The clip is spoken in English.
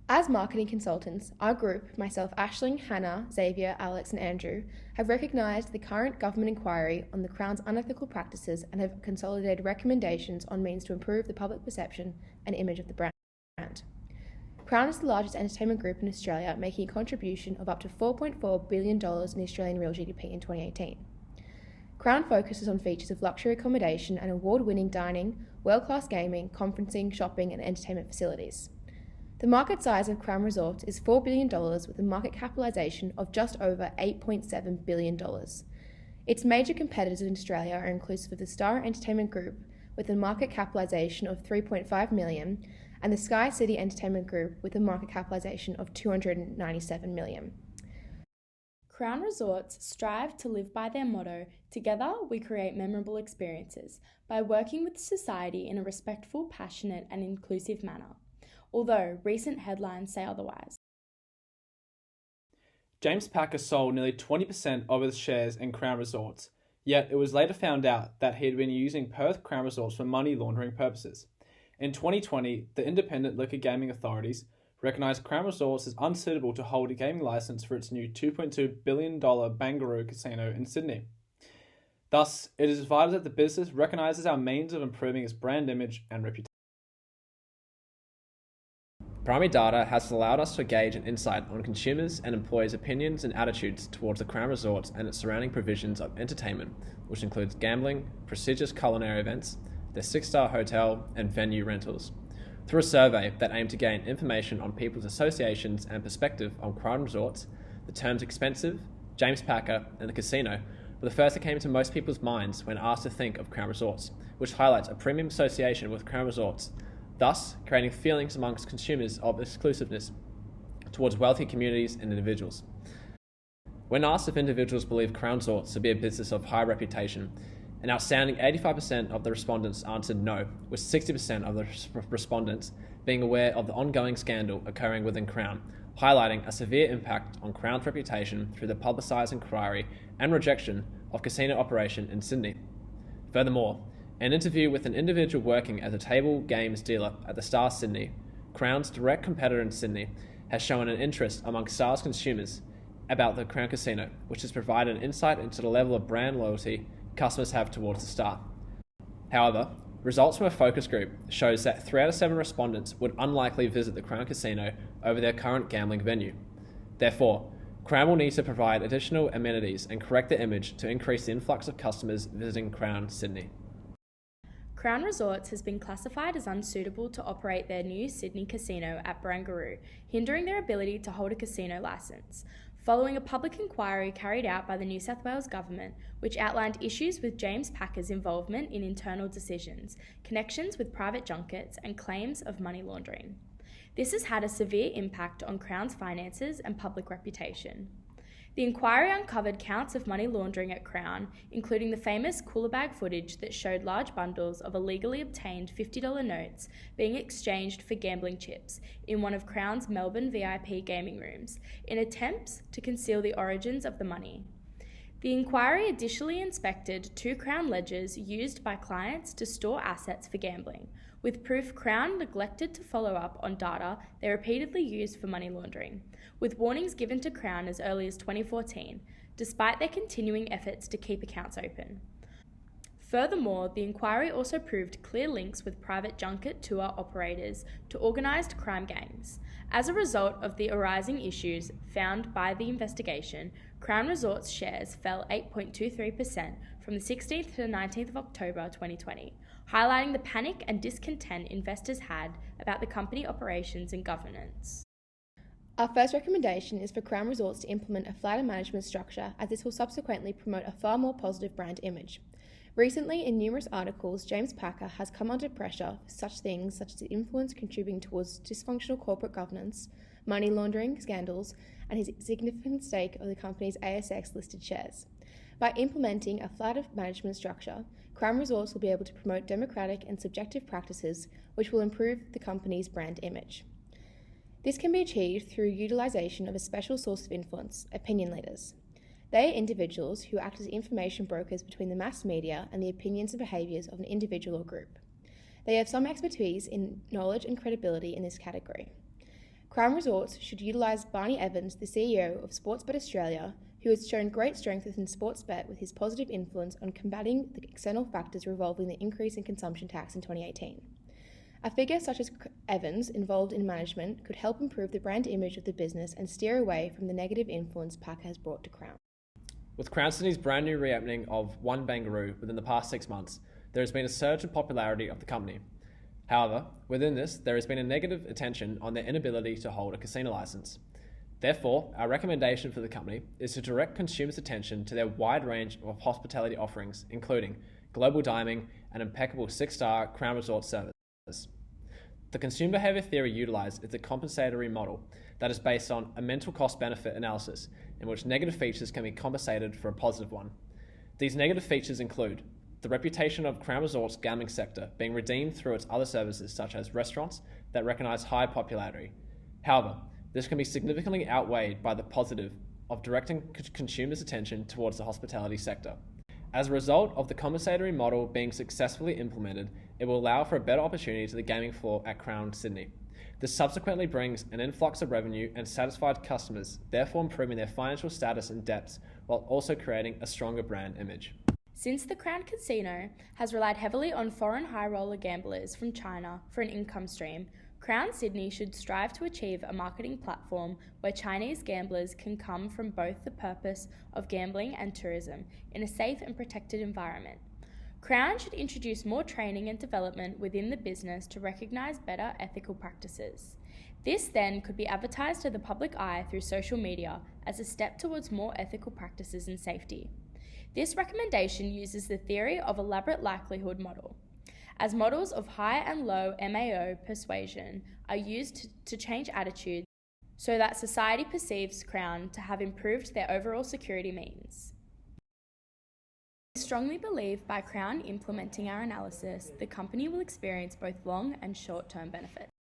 As marketing consultants, our group, myself, Aisling, Hannah, Xavier, Alex and Andrew, have recognised the current government inquiry on the Crown's unethical practices and have consolidated recommendations on means to improve the public perception and image of the brand. Crown is the largest entertainment group in Australia, making a contribution of up to $4.4 billion in Australian real GDP in 2018. Crown focuses on features of luxury accommodation and award-winning dining, world-class gaming, conferencing, shopping and entertainment facilities. The market size of Crown Resorts is $4 billion with a market capitalisation of just over $8.7 billion. Its major competitors in Australia are inclusive of the Star Entertainment Group with a market capitalisation of $3.5 million and the Sky City Entertainment Group with a market capitalisation of $297 million. Crown Resorts strive to live by their motto, "Together we create memorable experiences," by working with society in a respectful, passionate and inclusive manner, although recent headlines say otherwise. James Packer sold nearly 20% of his shares in Crown Resorts, yet it was later found out that he had been using Perth Crown Resorts for money laundering purposes. In 2020, the independent liquor gaming authorities recognised Crown Resorts as unsuitable to hold a gaming licence for its new $2.2 billion Barangaroo casino in Sydney. Thus, it is vital that the business recognises our means of improving its brand image and reputation. Primary data has allowed us to gauge an insight on consumers' and employees' opinions and attitudes towards the Crown Resorts and its surrounding provisions of entertainment, which includes gambling, prestigious culinary events, their 6-star hotel, and venue rentals. Through a survey that aimed to gain information on people's associations and perspective on Crown Resorts, the terms expensive, James Packer, and the casino were the first that came to most people's minds when asked to think of Crown Resorts, which highlights a premium association with Crown Resorts, thus creating feelings amongst consumers of exclusiveness towards wealthy communities and individuals. When asked if individuals believe Crown Resorts to be a business of high reputation, an outstanding 85% of the respondents answered no, with 60% of the respondents being aware of the ongoing scandal occurring within Crown, highlighting a severe impact on Crown's reputation through the publicised inquiry and rejection of casino operation in Sydney. Furthermore, an interview with an individual working as a table games dealer at the Star Sydney, Crown's direct competitor in Sydney, has shown an interest among Star's consumers about the Crown Casino, which has provided an insight into the level of brand loyalty customers have towards the Star. However, results from a focus group shows that 3 out of 7 respondents would unlikely visit the Crown Casino over their current gambling venue. Therefore, Crown will need to provide additional amenities and correct the image to increase the influx of customers visiting Crown Sydney. Crown Resorts has been classified as unsuitable to operate their new Sydney casino at Barangaroo, hindering their ability to hold a casino licence, following a public inquiry carried out by the New South Wales Government, which outlined issues with James Packer's involvement in internal decisions, connections with private junkets, and claims of money laundering. This has had a severe impact on Crown's finances and public reputation. The inquiry uncovered counts of money laundering at Crown, including the famous cooler bag footage that showed large bundles of illegally obtained $50 notes being exchanged for gambling chips in one of Crown's Melbourne VIP gaming rooms, in attempts to conceal the origins of the money. The inquiry additionally inspected 2 Crown ledgers used by clients to store assets for gambling, with proof Crown neglected to follow up on data they repeatedly used for money laundering, with warnings given to Crown as early as 2014, despite their continuing efforts to keep accounts open. Furthermore, the inquiry also proved clear links with private junket tour operators to organised crime gangs. As a result of the arising issues found by the investigation, Crown Resorts shares fell 8.23% from the 16th to the 19th of October 2020, highlighting the panic and discontent investors had about the company operations and governance. Our first recommendation is for Crown Resorts to implement a flatter management structure, as this will subsequently promote a far more positive brand image. Recently, in numerous articles, James Packer has come under pressure for such things such as influence contributing towards dysfunctional corporate governance, money laundering scandals, and his significant stake of the company's ASX-listed shares. By implementing a flatter management structure, Crown Resorts will be able to promote democratic and subjective practices which will improve the company's brand image. This can be achieved through utilisation of a special source of influence, opinion leaders. They are individuals who act as information brokers between the mass media and the opinions and behaviours of an individual or group. They have some expertise in knowledge and credibility in this category. Crown Resorts should utilise Barney Evans, the CEO of Sportsbet Australia, who has shown great strength within Sportsbet with his positive influence on combating the external factors revolving the increase in consumption tax in 2018. A figure such as Evans, involved in management, could help improve the brand image of the business and steer away from the negative influence PACA has brought to Crown. With Crown Sydney's brand new reopening of One Barangaroo within the past 6 months, there has been a surge in popularity of the company. However, within this, there has been a negative attention on their inability to hold a casino license. Therefore, our recommendation for the company is to direct consumers' attention to their wide range of hospitality offerings, including global dining and impeccable 6-star Crown Resort service. The consumer behaviour theory utilised is a compensatory model that is based on a mental cost-benefit analysis in which negative features can be compensated for a positive one. These negative features include the reputation of Crown Resort's gambling sector being redeemed through its other services such as restaurants that recognise high popularity. However, this can be significantly outweighed by the positive of directing consumers' attention towards the hospitality sector. As a result of the compensatory model being successfully implemented, it will allow for a better opportunity to the gaming floor at Crown Sydney. This subsequently brings an influx of revenue and satisfied customers, therefore improving their financial status and depths while also creating a stronger brand image. Since the Crown Casino has relied heavily on foreign high-roller gamblers from China for an income stream, Crown Sydney should strive to achieve a marketing platform where Chinese gamblers can come from both the purpose of gambling and tourism in a safe and protected environment. Crown should introduce more training and development within the business to recognise better ethical practices. This then could be advertised to the public eye through social media as a step towards more ethical practices and safety. This recommendation uses the theory of elaborate likelihood model, as models of high and low MAO persuasion are used to change attitudes so that society perceives Crown to have improved their overall security means. We strongly believe by Crown implementing our analysis, the company will experience both long and short-term benefits.